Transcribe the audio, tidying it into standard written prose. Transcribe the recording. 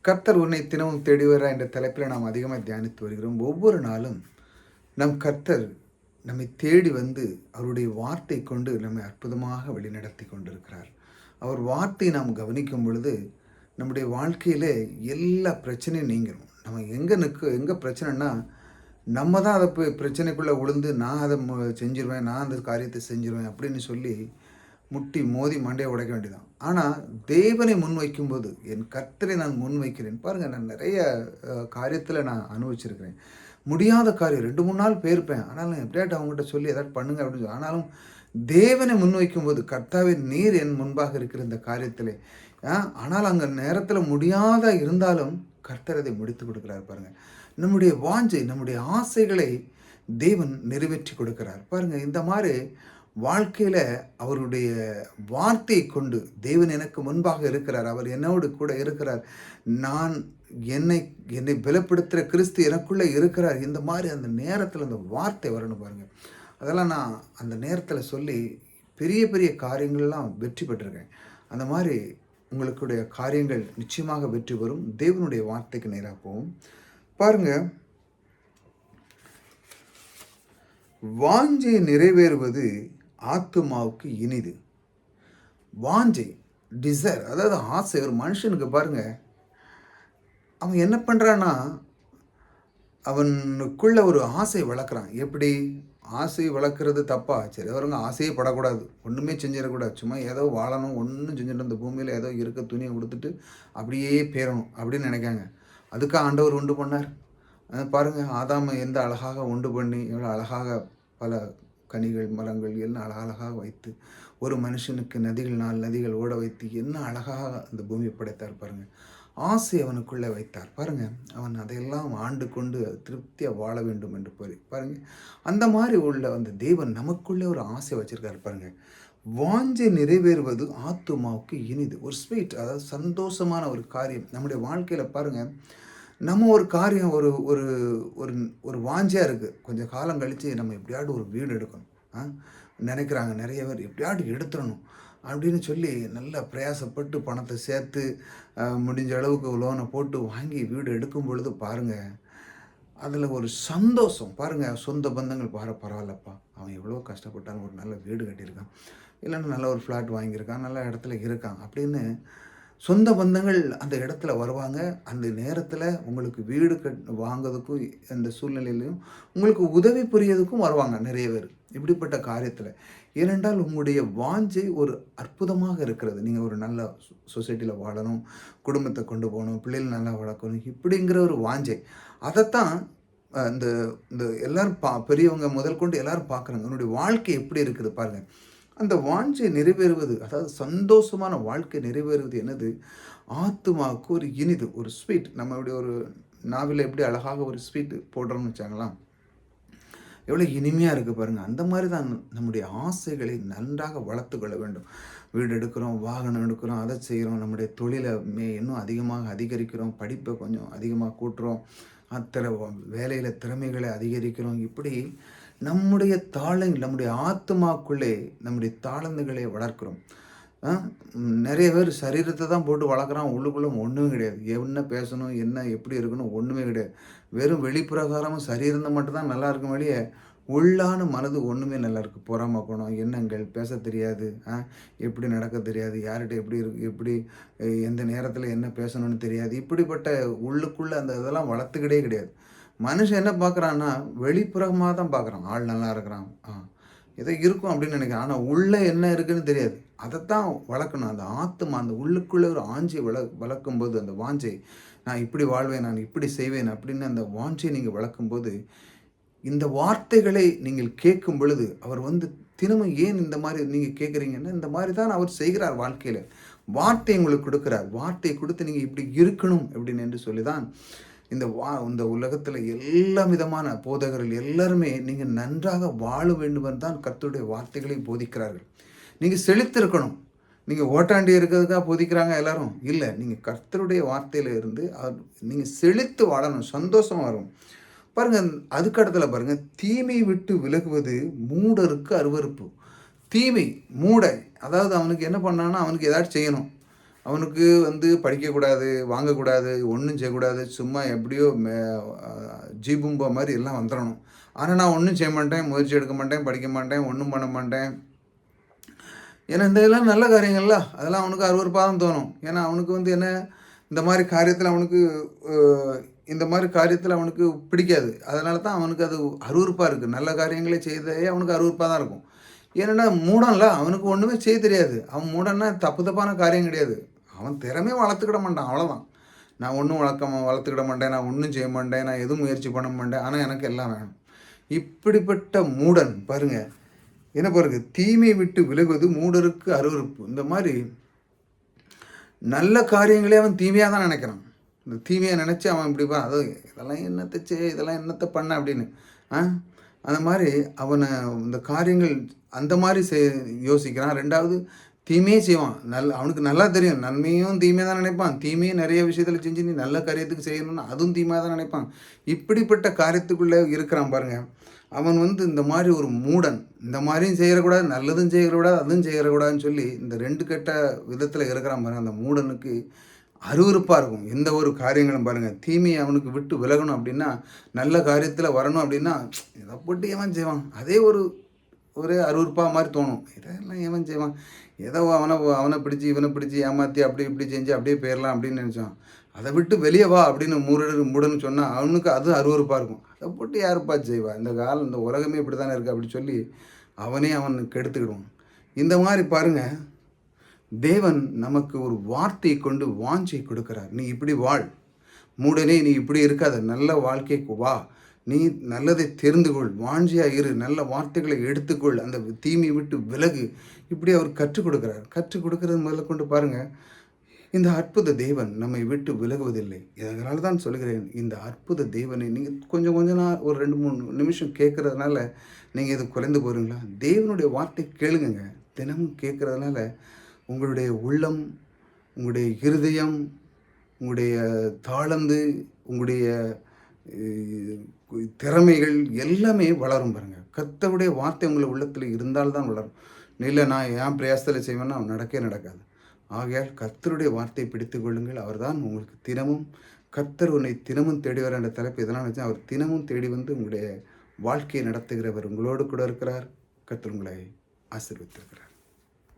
கர்த்தர் உன்னை தினமும் தேடி வருகிறார் என்ற தலைப்பில் நாம் அதிகமாக தியானித்து வருகிறோம். ஒவ்வொரு நாளும் நம் கர்த்தர் நம்மை தேடி வந்து அவருடைய வார்த்தை கொண்டு நம்மை அற்புதமாக வழிநடத்தி கொண்டிருக்கிறார். அவர் வார்த்தையை நாம் கவனிக்கும் பொழுது நம்முடைய வாழ்க்கையிலே எல்லா பிரச்சனையும் நீங்கிரும். நம்ம எங்கே பிரச்சனைன்னா, நம்ம தான் அதை பிரச்சனைக்குள்ளே விழுந்து நான் அதை செஞ்சிருவேன், நான் அந்த காரியத்தை செஞ்சிருவேன் அப்படின்னு சொல்லி முட்டி மோதி மண்டையை உடைக்க வேண்டியதான். ஆனால் தேவனை முன்வைக்கும்போது, என் கர்த்தரை நான் முன்வைக்கிறேன். பாருங்கள், நான் நிறைய காரியத்தில் நான் அனுபவிச்சிருக்கிறேன். முடியாத காரியம் 2-3 நாள் போயிருப்பேன். ஆனாலும் எப்படியாட்டும் அவங்ககிட்ட சொல்லி ஏதாவது பண்ணுங்க அப்படின்னு சொல்லி, ஆனாலும் தேவனை முன்வைக்கும்போது, கர்த்தாவே நீர் என் முன்பாக இருக்கிற இந்த காரியத்திலே, ஆனால் அங்கே நேரத்தில் முடியாத இருந்தாலும் கர்த்தர் அதை முடித்து கொடுக்குறார். பாருங்கள், நம்முடைய வாஞ்சை, நம்முடைய ஆசைகளை தேவன் நிறைவேற்றி கொடுக்கிறார். பாருங்கள், இந்த மாதிரி வாழ்க்கையில் அவருடைய வார்த்தையை கொண்டு தேவன் எனக்கு முன்பாக இருக்கிறார், அவர் என்னோடு கூட இருக்கிறார், நான் என்னை பலப்படுத்துகிற கிறிஸ்து எனக்குள்ளே இருக்கிறார். இந்த மாதிரி அந்த நேரத்தில் அந்த வார்த்தை வரணும். பாருங்கள், அதெல்லாம் நான் அந்த நேரத்தில் சொல்லி பெரிய பெரிய காரியங்கள்லாம் வெற்றி பெற்றிருக்கேன். அந்த மாதிரி உங்களுடைய காரியங்கள் நிச்சயமாக வெற்றி வரும். தேவனுடைய வார்த்தைக்கு நேராக போகும். பாருங்கள், வாஞ்சை நிறைவேறுவது ஆத்துமாவுக்கு இனிது. வாஞ்சை, டிசைர், அதாவது ஆசை. ஒரு மனுஷனுக்கு பாருங்கள், அவன் என்ன பண்ணுறான்னா, அவனுக்குள்ள ஒரு ஆசை வளர்க்குறான். எப்படி ஆசை வளர்க்குறது தப்பா? சரி, அவருங்க ஆசையே படக்கூடாது, ஒன்றுமே செஞ்சிடக்கூடாது, சும்மா ஏதோ வாழணும், ஒன்றும் செஞ்சுட்டு இந்த பூமியில் ஏதோ இருக்க துணியை கொடுத்துட்டு அப்படியே பேரணும் அப்படின்னு நினைக்காங்க. அதுக்காக ஆண்டவர் உண்டு பண்ணார். பாருங்கள், ஆதாமை எந்த அழகாக உண்டு பண்ணி, எவ்வளோ அழகாக பல கனிகள் மரங்கள் எல்லாம் அழகாக வைத்து, ஒரு மனுஷனுக்கு நதிகள் 4 நதிகள் ஓட வைத்து என்ன அழகாக அந்த பூமியை படைத்தார். பாருங்கள், ஆசை அவனுக்குள்ளே வைத்தார். பாருங்கள், அவன் அதையெல்லாம் ஆண்டு கொண்டு திருப்தியாக வாழ வேண்டும் என்று பாருங்கள், அந்த மாதிரி உள்ள அந்த தேவன் நமக்குள்ளே ஒரு ஆசை வச்சுருக்காரு. பாருங்கள், வாஞ்சை நிறைவேறுவது ஆத்துமாவுக்கு இனிது. ஒரு ஸ்வீட், அதாவது சந்தோஷமான ஒரு காரியம் நம்முடைய வாழ்க்கையில். பாருங்கள், நம்ம ஒரு காரியம் ஒரு ஒரு ஒரு ஒரு வாஞ்சியாக இருக்குது, கொஞ்சம் காலம் கழித்து நம்ம எப்படியாவது ஒரு வீடு எடுக்கணும் நினைக்கிறாங்க நிறைய பேர். எப்படியாவது எடுத்துடணும் அப்படின்னு சொல்லி நல்லா பிரயாசப்பட்டு பணத்தை சேர்த்து முடிஞ்ச அளவுக்கு லோனை போட்டு வாங்கி வீடு எடுக்கும் பொழுது பாருங்கள், அதில் ஒரு சந்தோஷம். பாருங்கள், சொந்த பந்தங்கள் பரவாயில்லப்பா, அவன் எவ்வளோ கஷ்டப்பட்டாலும் ஒரு நல்ல வீடு கட்டியிருக்கான், இல்லைன்னா நல்ல ஒரு ஃப்ளாட் வாங்கியிருக்கான், நல்ல இடத்துல இருக்கான் அப்படின்னு சொந்த பந்தங்கள் அந்த இடத்துல வருவாங்க. அந்த நேரத்தில் உங்களுக்கு வீடு வாங்கிறதுக்கும் அந்த சூழ்நிலையிலையும் உங்களுக்கு உதவி புரியறதுக்கும் வருவாங்க நிறைய பேர் இப்படிப்பட்ட காரியத்தில். ஏனென்றால் உங்களுடைய வாஞ்சை ஒரு அற்புதமாக இருக்கிறது. நீங்கள் ஒரு நல்ல சொசைட்டியில் வாழணும், குடும்பத்தை கொண்டு போகணும், பிள்ளைகள் நல்லா வளர்க்கணும், இப்படிங்கிற ஒரு வாஞ்சை. அதைத்தான் இந்த இந்த எல்லோரும் பெரியவங்க முதல் கொண்டு எல்லோரும் பார்க்குறாங்க. என்னுடைய வாழ்க்கை எப்படி இருக்குது பாருங்கள். அந்த வாஞ்சை நிறைவேறுவது, அதாவது சந்தோஷமான வாழ்க்கை நிறைவேறுவது என்னது? ஆத்துமாவுக்கு ஒரு இனிது, ஒரு ஸ்வீட். நம்ம இப்படி ஒரு நாவில் எப்படி அழகாக ஒரு ஸ்வீட் போடுறோம்னு வச்சாங்களாம், எவ்வளோ இனிமையாக இருக்குது பாருங்கள். அந்த மாதிரி தான் நம்முடைய ஆசைகளை நன்றாக வளர்த்து கொள்ள வேண்டும். வீடு எடுக்கிறோம், வாகனம் எடுக்கிறோம், அதை செய்கிறோம், நம்முடைய தொழிலை இன்னும் அதிகமாக அதிகரிக்கிறோம், படிப்பை கொஞ்சம் அதிகமாக கூட்டுறோம், வேலையில் திறமைகளை அதிகரிக்கிறோம். இப்படி நம்முடைய நம்முடைய ஆத்மாக்குள்ளே நம்முடைய தாளந்துகளை வளர்க்குறோம். நிறைய பேர் சரீரத்தை தான் போட்டு வளர்க்குறான், உள்ளுக்குள்ளே ஒன்றுமே கிடையாது. என்ன பேசணும், என்ன எப்படி இருக்கணும், ஒன்றுமே கிடையாது. வெறும் வெளிப்பிரகாரமும் சரீரம் மட்டும்தான் நல்லா இருக்கும் வழியே, உள்ளான மனது ஒன்றுமே நல்லா இருக்குது. பொறாமை குணம், எண்ணங்கள், பேச தெரியாது, எப்படி நடக்க தெரியாது, யார்கிட்ட எப்படி எந்த நேரத்தில் என்ன பேசணும்னு தெரியாது. இப்படிப்பட்ட உள்ளுக்குள்ளே அந்த இதெல்லாம் வளர்த்துக்கிட்டே கிடையாது. மனுஷன் என்ன பார்க்குறான்னா, வெளிப்புறமாக தான் பார்க்குறான். ஆள் நல்லா இருக்கிறான், ஏதோ இருக்கும் அப்படின்னு நினைக்கிறான். ஆனால் உள்ளே என்ன இருக்குதுன்னு தெரியாது. அதைத்தான் வளர்க்கணும். அந்த ஆத்மா, அந்த உள்ளுக்குள்ளே ஒரு ஆஞ்சை வளர்க்கும்போது, அந்த வாஞ்சை, நான் இப்படி வாழ்வேன், நான் இப்படி செய்வேன் அப்படின்னு அந்த வாஞ்சை நீங்கள் வளர்க்கும்போது, இந்த வார்த்தைகளை நீங்கள் கேட்கும் பொழுது, அவர் தினமும் ஏன் இந்த மாதிரி நீங்கள் கேட்குறீங்கன்னா, இந்த மாதிரி தான் அவர் செய்கிறார் வாழ்க்கையில். வார்த்தை உங்களுக்கு கொடுக்குறார். வார்த்தையை கொடுத்து நீங்கள் இப்படி இருக்கணும் அப்படின்னு என்று சொல்லி தான் இந்த உலகத்தில் எல்லா விதமான போதகர்கள் எல்லாருமே நீங்கள் நன்றாக வாழ வேண்டும் தான் கர்த்தருடைய வார்த்தைகளை போதிக்கிறார்கள். நீங்கள் செழித்திருக்கணும். நீங்கள் ஓட்டாண்டி இருக்கிறதுக்காக போதிக்கிறாங்க எல்லாரும் இல்லை. நீங்கள் கர்த்தருடைய வார்த்தையில் இருந்து நீங்கள் செழித்து வாழணும், சந்தோஷமாக வரும். பாருங்கள், அதுக்கு இடத்துல பாருங்கள், தீமை விட்டு விலகுவது மூடருக்கு அருவருப்பு. தீமை, மூடை, அதாவது அவனுக்கு என்ன பண்ணான்னா, அவனுக்கு ஏதாச்சும் செய்யணும், அவனுக்கு வந்து படிக்கக்கூடாது, வாங்கக்கூடாது, ஒன்றும் செய்யக்கூடாது. சும்மா எப்படியோ ஜீபூம்பா மாதிரி எல்லாம் வந்துடணும். ஆனால் நான் ஒன்றும் செய்ய மாட்டேன், முயற்சி எடுக்க மாட்டேன், படிக்க மாட்டேன், ஒன்றும் பண்ண மாட்டேன். ஏன்னா இந்த இதெல்லாம் நல்ல காரியங்கள்ல, அதெல்லாம் அவனுக்கு அருவருப்பாக தான் தோணும். ஏன்னா அவனுக்கு வந்து என்ன, இந்த மாதிரி காரியத்தில் அவனுக்கு இந்த மாதிரி காரியத்தில் அவனுக்கு பிடிக்காது. அதனால தான் அவனுக்கு அது அருவருப்பாக இருக்குது. நல்ல காரியங்களை செய்ததே அவனுக்கு அருவருப்பாக தான் இருக்கும். ஏன்னா மூடன்ல, அவனுக்கு ஒன்றுமே செய்ய தெரியாது. அவன் மூடன்னா தப்பு தப்பான காரியம் கிடையாது. அவன் திறமையை வளர்த்துக்கிட மாட்டான், அவ்வளோதான். நான் ஒன்றும் வளர்த்துக்கிட மாட்டேன், நான் ஒன்றும் செய்ய மாட்டேன், நான் எதுவும் முயற்சி பண்ண மாட்டேன், ஆனால் எனக்கு எல்லாம் வேணும். இப்படிப்பட்ட மூடன் பாருங்க, என்ன பாருங்க, தீமை விட்டு விலகுவது மூடருக்கு அருவருப்பு. இந்த மாதிரி நல்ல காரியங்களே அவன் தீமையாக தான் நினைக்கிறான். இந்த தீமையை நினச்சி அவன் இப்படிப்பா, அது இதெல்லாம் என்னத்தை இதெல்லாம் என்னத்தை பண்ண அப்படின்னு அந்த மாதிரி அவனை இந்த காரியங்கள் அந்த மாதிரி யோசிக்கிறான். ரெண்டாவது தீமையே செய்வான். அவனுக்கு நல்லா தெரியும், நன்மையும் தீமையாக தான் நினைப்பான். தீமையும் நிறைய விஷயத்தில் செஞ்சு நீ நல்ல காரியத்துக்கு செய்யணும்னா அதுவும் தீமையாக தான் நினைப்பான். இப்படிப்பட்ட காரியத்துக்குள்ளே இருக்கிறான் பாருங்கள். அவன் வந்து இந்த மாதிரி ஒரு மூடன், இந்த மாதிரியும் செய்யக்கூடாது, நல்லதும் செய்யக்கூடாது, அதுவும் செய்யக்கூடாதுன்னு சொல்லி இந்த ரெண்டு கெட்ட விதத்தில் இருக்கிறான் பாருங்கள். அந்த மூடனுக்கு அருவருப்பாக இருக்கும் எந்த ஒரு காரியங்களும் பாருங்கள். தீமையை அவனுக்கு விட்டு விலகணும் அப்படின்னா, நல்ல காரியத்தில் வரணும் அப்படின்னா, இதை போட்டு ஏவன் செய்வான், அதே ஒரே அருவருப்பாக மாதிரி தோணும். இதெல்லாம் ஏவன் செய்வான், ஏதோ அவனை பிடிச்சி இவனை பிடிச்சி ஏமாற்றி அப்படி இப்படி செஞ்சு அப்படியே போயிடலாம் அப்படின்னு நினச்சான். அதை விட்டு வெளியே வா அப்படின்னு மூடன்னு சொன்னால் அவனுக்கு அது அருவருப்பாக இருக்கும். அதை போட்டு யாருப்பா செய்வா, இந்த உலகமே இப்படி தானே இருக்குது அப்படி சொல்லி அவனுக்கு எடுத்துக்கிடுவான். இந்த மாதிரி பாருங்கள், தேவன் நமக்கு ஒரு வார்த்தையை கொண்டு வாஞ்சை கொடுக்கிறார். நீ இப்படி வாழ், மூடனே நீ இப்படி இருக்காத, நல்ல வாழ்க்கைக்கு வா, நீ நல்லதை தெரிந்து கொள், வாஞ்சியாக இரு, நல்ல வார்த்தைகளை எடுத்துக்கொள், அந்த தீமையை விட்டு விலகு, இப்படி அவர் கற்றுக் கொடுக்குறார். கற்றுக் கொடுக்கறது முதல்ல கொண்டு பாருங்கள், இந்த அற்புத தேவன் நம்மை விட்டு விலகுவதில்லை. இதனால தான் சொல்கிறேன், இந்த அற்புத தேவனை நீங்கள் கொஞ்சம் நாள் ஒரு 2-3 நிமிஷம் கேட்குறதுனால நீங்கள் இது குறைந்து போகிறீங்களா? தேவனுடைய வார்த்தை கேளுங்க. தினமும் கேட்குறதுனால உங்களுடைய உள்ளம், உங்களுடைய இருதயம், உங்களுடைய தாளந்து, உங்களுடைய திறமைகள் எல்லாமே வளரும் பாருங்கள். கர்த்தருடைய வார்த்தை உங்களை உள்ளத்தில் இருந்தால்தான் வளரும். இல்லை நான் ஏன் பிரயாசத்தில் செய்வேன்னா நடக்காது. ஆகையால் கர்த்தருடைய வார்த்தையை பிடித்து கொள்ளுங்கள். அவர்தான் உங்களுக்கு தினமும், கர்த்தர் உன்னை தினமும் தேடி வர என்ற தலைப்பு எதனால் வச்சு, அவர் தினமும் தேடி வந்து உங்களுடைய வாழ்க்கையை நடத்துகிறவர் உங்களோடு கூட இருக்கிறார். கர்த்தர் உங்களை ஆசீர்வதித்திருக்கிறார்.